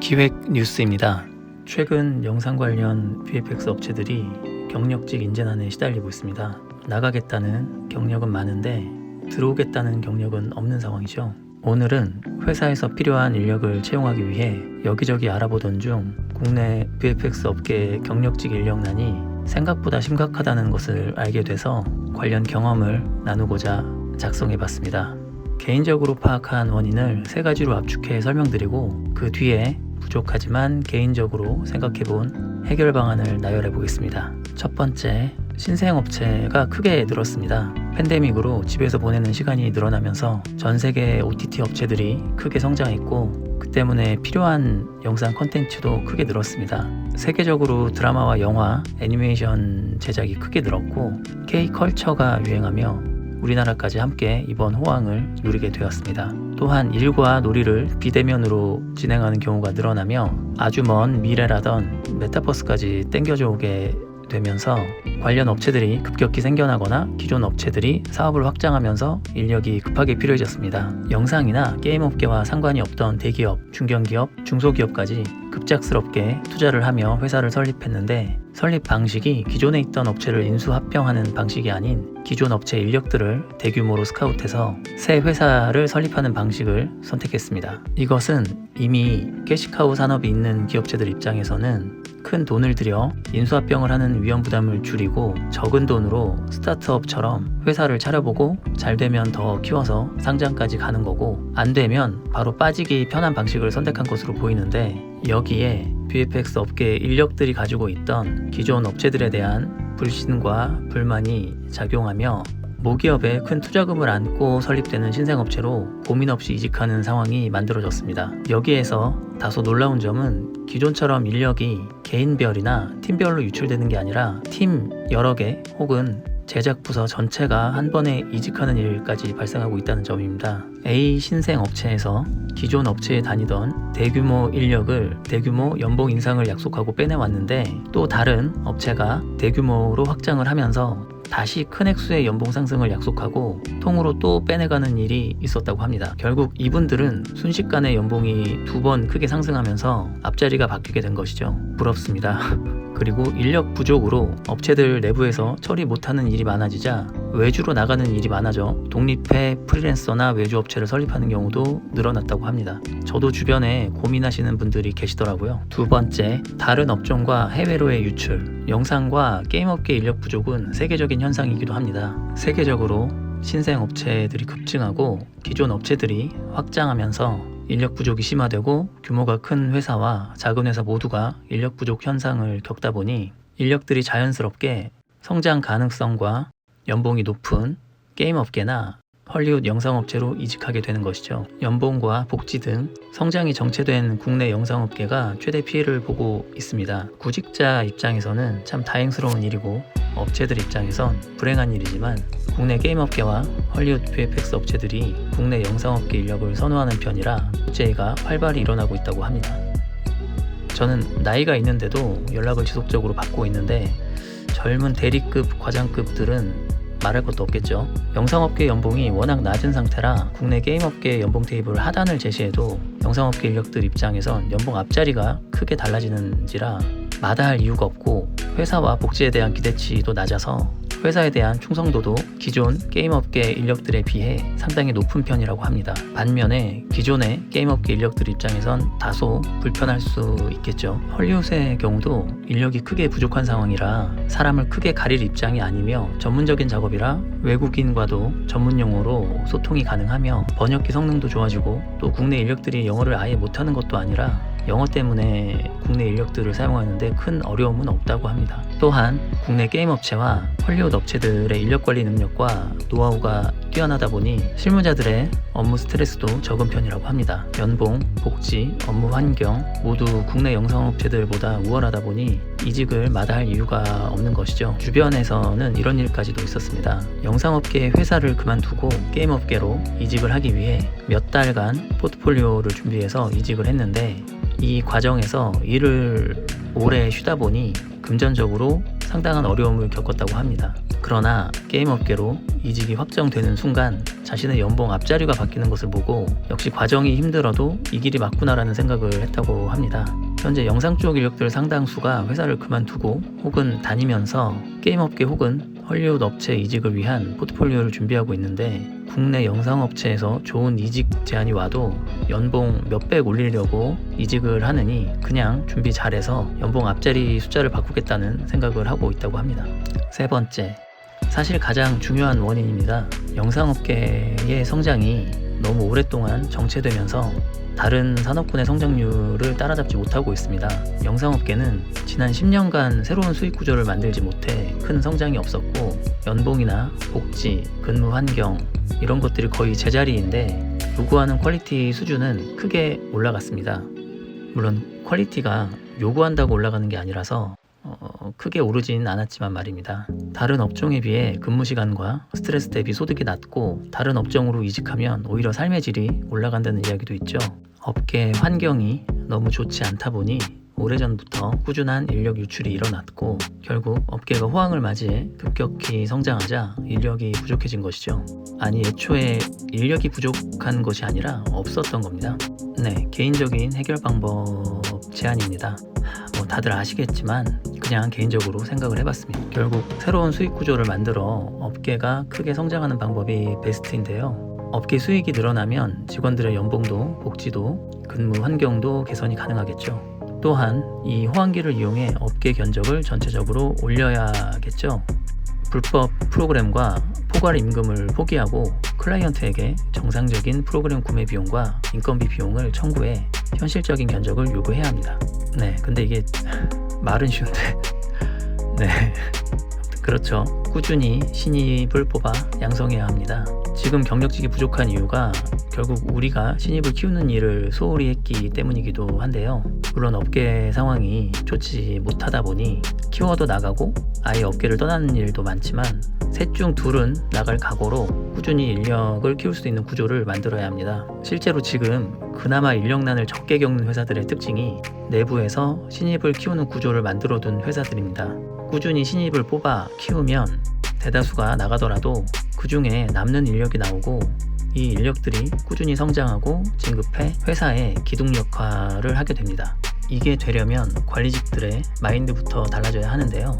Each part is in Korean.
기획 뉴스입니다. 최근 영상 관련 VFX 업체들이 경력직 인재난에 시달리고 있습니다. 나가겠다는 경력은 많은데 들어오겠다는 경력은 없는 상황이죠. 오늘은 회사에서 필요한 인력을 채용하기 위해 여기저기 알아보던 중 국내 VFX 업계 경력직 인력난이 생각보다 심각하다는 것을 알게 돼서 관련 경험을 나누고자 작성해봤습니다. 개인적으로 파악한 원인을 세 가지로 압축해 설명드리고 그 뒤에 부족하지만 개인적으로 생각해본 해결 방안을 나열해 보겠습니다. 첫 번째, 신생업체가 크게 늘었습니다. 팬데믹으로 집에서 보내는 시간이 늘어나면서 전 세계 OTT 업체들이 크게 성장했고 그 때문에 필요한 영상 콘텐츠도 크게 늘었습니다. 세계적으로 드라마와 영화, 애니메이션 제작이 크게 늘었고 K컬처가 유행하며 우리나라까지 함께 이번 호황을 누리게 되었습니다. 또한 일과 놀이를 비대면으로 진행하는 경우가 늘어나며 아주 먼 미래라던 메타버스까지 땡겨져 오게 되면서 관련 업체들이 급격히 생겨나거나 기존 업체들이 사업을 확장하면서 인력이 급하게 필요해졌습니다. 영상이나 게임 업계와 상관이 없던 대기업, 중견기업, 중소기업까지 급작스럽게 투자를 하며 회사를 설립했는데 설립 방식이 기존에 있던 업체를 인수합병하는 방식이 아닌 기존 업체 인력들을 대규모로 스카우트해서 새 회사를 설립하는 방식을 선택했습니다. 이것은 이미 캐시카우 산업이 있는 기업체들 입장에서는 큰 돈을 들여 인수합병을 하는 위험 부담을 줄이고 적은 돈으로 스타트업처럼 회사를 차려보고 잘 되면 더 키워서 상장까지 가는 거고 안 되면 바로 빠지기 편한 방식을 선택한 것으로 보이는데 여기에 VFX 업계 인력들이 가지고 있던 기존 업체들에 대한 불신과 불만이 작용하며 모기업에 큰 투자금을 안고 설립되는 신생업체로 고민 없이 이직하는 상황이 만들어졌습니다. 여기에서 다소 놀라운 점은 기존처럼 인력이 개인별이나 팀별로 유출되는 게 아니라 팀 여러 개 혹은 제작 부서 전체가 한 번에 이직하는 일까지 발생하고 있다는 점입니다. A 신생 업체에서 기존 업체에 다니던 대규모 인력을 대규모 연봉 인상을 약속하고 빼내왔는데 또 다른 업체가 대규모로 확장을 하면서 다시 큰 액수의 연봉 상승을 약속하고 통으로 또 빼내가는 일이 있었다고 합니다. 결국 이분들은 순식간에 연봉이 2번 크게 상승하면서 앞자리가 바뀌게 된 것이죠. 부럽습니다. 그리고 인력 부족으로 업체들 내부에서 처리 못하는 일이 많아지자 외주로 나가는 일이 많아져 독립해 프리랜서나 외주 업체를 설립하는 경우도 늘어났다고 합니다. 저도 주변에 고민하시는 분들이 계시더라고요. 두 번째, 다른 업종과 해외로의 유출. 영상과 게임업계 인력 부족은 세계적인 현상이기도 합니다. 세계적으로 신생 업체들이 급증하고 기존 업체들이 확장하면서 인력 부족이 심화되고 규모가 큰 회사와 작은 회사 모두가 인력 부족 현상을 겪다 보니 인력들이 자연스럽게 성장 가능성과 연봉이 높은 게임업계나 헐리우드 영상업체로 이직하게 되는 것이죠. 연봉과 복지 등 성장이 정체된 국내 영상업계가 최대 피해를 보고 있습니다. 구직자 입장에서는 참 다행스러운 일이고 업체들 입장에선 불행한 일이지만 국내 게임업계와 헐리우드 VFX 업체들이 국내 영상업계 인력을 선호하는 편이라 복제가 활발히 일어나고 있다고 합니다. 저는 나이가 있는데도 연락을 지속적으로 받고 있는데 젊은 대리급, 과장급들은 말할 것도 없겠죠. 영상업계 연봉이 워낙 낮은 상태라 국내 게임업계 연봉 테이블 하단을 제시해도 영상업계 인력들 입장에선 연봉 앞자리가 크게 달라지는지라 마다할 이유가 없고 회사와 복지에 대한 기대치도 낮아서 회사에 대한 충성도도 기존 게임업계 인력들에 비해 상당히 높은 편이라고 합니다. 반면에 기존의 게임업계 인력들 입장에선 다소 불편할 수 있겠죠. 헐리우드의 경우도 인력이 크게 부족한 상황이라 사람을 크게 가릴 입장이 아니며 전문적인 작업이라 외국인과도 전문 용어로 소통이 가능하며 번역기 성능도 좋아지고 또 국내 인력들이 영어를 아예 못하는 것도 아니라 영어 때문에 국내 인력들을 사용하는데 큰 어려움은 없다고 합니다. 또한 국내 게임 업체와 헐리우드 업체들의 인력 관리 능력과 노하우가 뛰어나다 보니 실무자들의 업무 스트레스도 적은 편이라고 합니다. 연봉, 복지, 업무 환경 모두 국내 영상업체들보다 우월하다 보니 이직을 마다할 이유가 없는 것이죠. 주변에서는 이런 일까지도 있었습니다. 영상업계의 회사를 그만두고 게임업계로 이직을 하기 위해 몇 달간 포트폴리오를 준비해서 이직을 했는데 이 과정에서 일을 오래 쉬다 보니 금전적으로 상당한 어려움을 겪었다고 합니다. 그러나 게임 업계로 이직이 확정되는 순간 자신의 연봉 앞자리가 바뀌는 것을 보고 역시 과정이 힘들어도 이 길이 맞구나라는 생각을 했다고 합니다. 현재 영상 쪽 인력들 상당수가 회사를 그만두고 혹은 다니면서 게임업계 혹은 헐리우드 업체 이직을 위한 포트폴리오를 준비하고 있는데, 국내 영상업체에서 좋은 이직 제안이 와도 연봉 몇백 올리려고 이직을 하느니 그냥 준비 잘해서 연봉 앞자리 숫자를 바꾸겠다는 생각을 하고 있다고 합니다. 세 번째, 사실 가장 중요한 원인입니다. 영상업계의 성장이 너무 오랫동안 정체되면서 다른 산업군의 성장률을 따라잡지 못하고 있습니다. 영상업계는 지난 10년간 새로운 수익 구조를 만들지 못해 큰 성장이 없었고, 연봉이나 복지, 근무 환경 이런 것들이 거의 제자리인데 요구하는 퀄리티 수준은 크게 올라갔습니다. 물론 퀄리티가 요구한다고 올라가는 게 아니라서 크게 오르진 않았지만 말입니다. 다른 업종에 비해 근무 시간과 스트레스 대비 소득이 낮고 다른 업종으로 이직하면 오히려 삶의 질이 올라간다는 이야기도 있죠. 업계 환경이 너무 좋지 않다 보니 오래전부터 꾸준한 인력 유출이 일어났고 결국 업계가 호황을 맞이해 급격히 성장하자 인력이 부족해진 것이죠. 아니, 애초에 인력이 부족한 것이 아니라 없었던 겁니다. 네, 개인적인 해결 방법 제안입니다. 다들 아시겠지만 그냥 개인적으로 생각을 해봤습니다. 결국 새로운 수익 구조를 만들어 업계가 크게 성장하는 방법이 베스트인데요. 업계 수익이 늘어나면 직원들의 연봉도 복지도 근무 환경도 개선이 가능하겠죠. 또한 이 호황기를 이용해 업계 견적을 전체적으로 올려야겠죠. 불법 프로그램과 포괄 임금을 포기하고 클라이언트에게 정상적인 프로그램 구매 비용과 인건비 비용을 청구해 현실적인 견적을 요구해야 합니다. 네, 근데 이게 말은 쉬운데 네, 그렇죠. 꾸준히 신입을 뽑아 양성해야 합니다. 지금 경력직이 부족한 이유가 결국 우리가 신입을 키우는 일을 소홀히 했기 때문이기도 한데요. 물론 업계 상황이 좋지 못하다 보니 키워도 나가고 아예 업계를 떠나는 일도 많지만 셋 중 둘은 나갈 각오로 꾸준히 인력을 키울 수 있는 구조를 만들어야 합니다. 실제로 지금 그나마 인력난을 적게 겪는 회사들의 특징이 내부에서 신입을 키우는 구조를 만들어둔 회사들입니다. 꾸준히 신입을 뽑아 키우면 대다수가 나가더라도 그 중에 남는 인력이 나오고 이 인력들이 꾸준히 성장하고 진급해 회사의 기둥 역할을 하게 됩니다. 이게 되려면 관리직들의 마인드부터 달라져야 하는데요.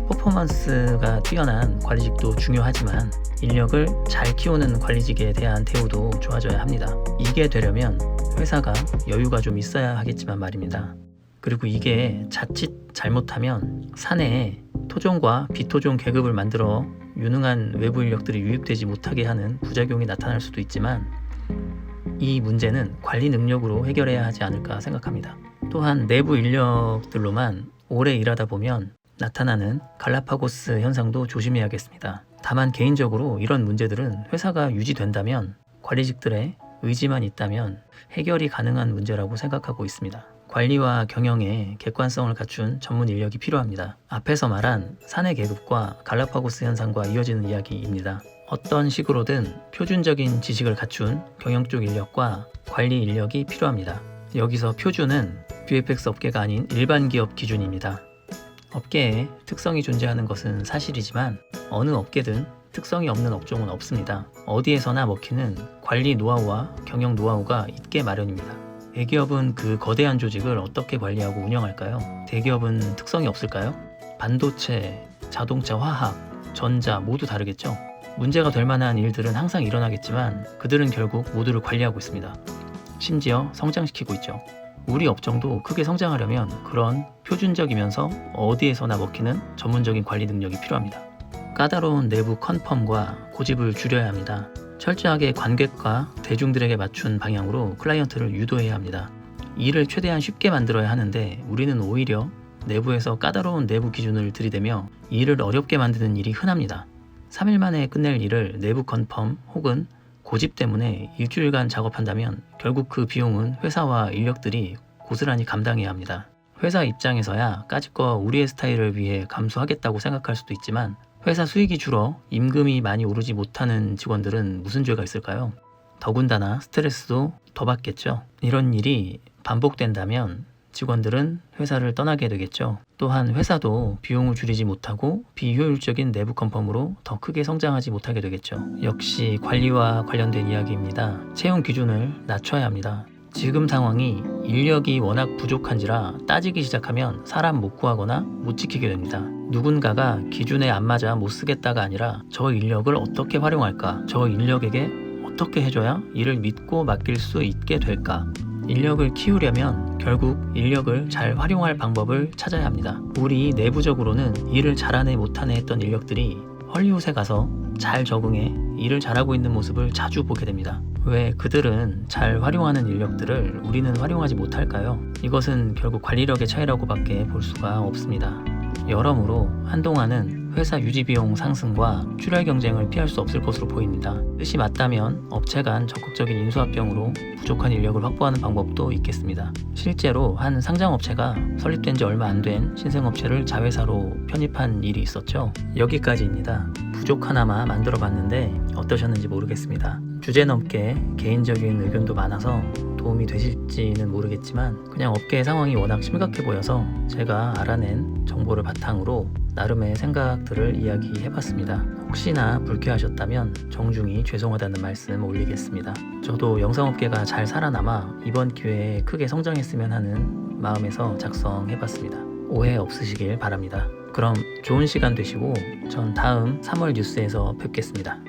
퍼포먼스가 뛰어난 관리직도 중요하지만 인력을 잘 키우는 관리직에 대한 대우도 좋아져야 합니다. 이게 되려면 회사가 여유가 좀 있어야 하겠지만 말입니다. 그리고 이게 자칫 잘못하면 사내에 토종과 비토종 계급을 만들어 유능한 외부 인력들이 유입되지 못하게 하는 부작용이 나타날 수도 있지만 이 문제는 관리 능력으로 해결해야 하지 않을까 생각합니다. 또한 내부 인력들로만 오래 일하다 보면 나타나는 갈라파고스 현상도 조심해야겠습니다. 다만 개인적으로 이런 문제들은 회사가 유지된다면 관리직들의 의지만 있다면 해결이 가능한 문제라고 생각하고 있습니다. 관리와 경영에 객관성을 갖춘 전문 인력이 필요합니다. 앞에서 말한 사내 계급과 갈라파고스 현상과 이어지는 이야기입니다. 어떤 식으로든 표준적인 지식을 갖춘 경영 쪽 인력과 관리 인력이 필요합니다. 여기서 표준은 VFX 업계가 아닌 일반 기업 기준입니다. 업계에 특성이 존재하는 것은 사실이지만 어느 업계든 특성이 없는 업종은 없습니다. 어디에서나 먹히는 관리 노하우와 경영 노하우가 있게 마련입니다. 대기업은 그 거대한 조직을 어떻게 관리하고 운영할까요? 대기업은 특성이 없을까요? 반도체, 자동차, 화학, 전자 모두 다르겠죠? 문제가 될 만한 일들은 항상 일어나겠지만 그들은 결국 모두를 관리하고 있습니다. 심지어 성장시키고 있죠. 우리 업종도 크게 성장하려면 그런 표준적이면서 어디에서나 먹히는 전문적인 관리 능력이 필요합니다. 까다로운 내부 컨펌과 고집을 줄여야 합니다. 철저하게 관객과 대중들에게 맞춘 방향으로 클라이언트를 유도해야 합니다. 일을 최대한 쉽게 만들어야 하는데 우리는 오히려 내부에서 까다로운 내부 기준을 들이대며 일을 어렵게 만드는 일이 흔합니다. 3일 만에 끝낼 일을 내부 컨펌 혹은 고집 때문에 일주일간 작업한다면 결국 그 비용은 회사와 인력들이 고스란히 감당해야 합니다. 회사 입장에서야 까짓거 우리의 스타일을 위해 감수하겠다고 생각할 수도 있지만 회사 수익이 줄어 임금이 많이 오르지 못하는 직원들은 무슨 죄가 있을까요? 더군다나 스트레스도 더 받겠죠. 이런 일이 반복된다면 직원들은 회사를 떠나게 되겠죠. 또한 회사도 비용을 줄이지 못하고 비효율적인 내부 컨펌으로 더 크게 성장하지 못하게 되겠죠. 역시 관리와 관련된 이야기입니다. 채용 기준을 낮춰야 합니다. 지금 상황이 인력이 워낙 부족한지라 따지기 시작하면 사람 못 구하거나 못 지키게 됩니다. 누군가가 기준에 안 맞아 못 쓰겠다가 아니라 저 인력을 어떻게 활용할까? 저 인력에게 어떻게 해줘야 이를 믿고 맡길 수 있게 될까? 인력을 키우려면 결국 인력을 잘 활용할 방법을 찾아야 합니다. 우리 내부적으로는 일을 잘하네 못하네 했던 인력들이 헐리우드에 가서 잘 적응해 일을 잘하고 있는 모습을 자주 보게 됩니다. 왜 그들은 잘 활용하는 인력들을 우리는 활용하지 못할까요? 이것은 결국 관리력의 차이라고 밖에 볼 수가 없습니다. 여러모로 한동안은 회사 유지 비용 상승과 출혈 경쟁을 피할 수 없을 것으로 보입니다. 뜻이 맞다면 업체 간 적극적인 인수합병으로 부족한 인력을 확보하는 방법도 있겠습니다. 실제로 한 상장업체가 설립된 지 얼마 안 된 신생업체를 자회사로 편입한 일이 있었죠. 여기까지입니다. 부족 하나만 만들어 봤는데 어떠셨는지 모르겠습니다. 주제 넘게 개인적인 의견도 많아서 도움이 되실지는 모르겠지만 그냥 업계의 상황이 워낙 심각해 보여서 제가 알아낸 정보를 바탕으로 나름의 생각들을 이야기해봤습니다. 혹시나 불쾌하셨다면 정중히 죄송하다는 말씀 올리겠습니다. 저도 영상업계가 잘 살아남아 이번 기회에 크게 성장했으면 하는 마음에서 작성해봤습니다. 오해 없으시길 바랍니다. 그럼 좋은 시간 되시고 전 다음 3월 뉴스에서 뵙겠습니다.